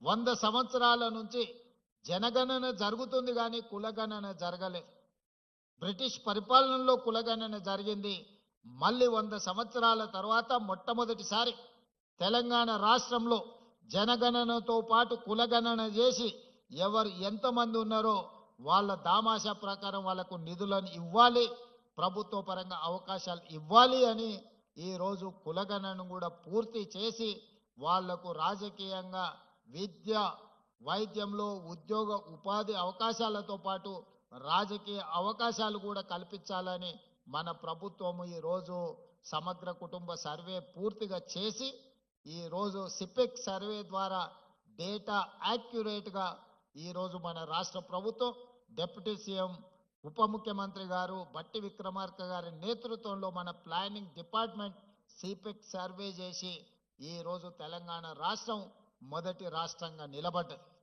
100 సంవత్సరాల నుంచి జనగణన జరుగుతుంది కానీ కులగణన జరగలేదు. బ్రిటిష్ పరిపాలనలో కులగణన జరిగింది. మళ్ళీ 100 సంవత్సరాల తర్వాత మొట్టమొదటిసారి తెలంగాణ రాష్ట్రంలో జనగణనతో పాటు కులగణన చేసి ఎవరు ఎంతమంది ఉన్నారో వాళ్ళ దామాషా ప్రకారం వాళ్ళకు నిధులను ఇవ్వాలి, ప్రభుత్వ పరంగా అవకాశాలు ఇవ్వాలి అని ఈరోజు కులగణనను కూడా పూర్తి చేసి వాళ్లకు రాజకీయంగా విద్య, వైద్యంలో ఉద్యోగ ఉపాధి అవకాశాలతో పాటు రాజకీయ అవకాశాలు కూడా కల్పించాలని మన ప్రభుత్వము ఈరోజు సమగ్ర కుటుంబ సర్వే పూర్తిగా చేసి ఈరోజు సిపెక్ సర్వే ద్వారా డేటా యాక్యురేట్గా ఈరోజు మన రాష్ట్ర ప్రభుత్వం డిప్యూటీ సీఎం ఉప ముఖ్యమంత్రి గారు బట్టి విక్రమార్క గారి నేతృత్వంలో మన ప్లానింగ్ డిపార్ట్మెంట్ సిపెక్ సర్వే చేసి ఈరోజు తెలంగాణ రాష్ట్రం మొదటి రాష్ట్రంగా నిలబడ్డది.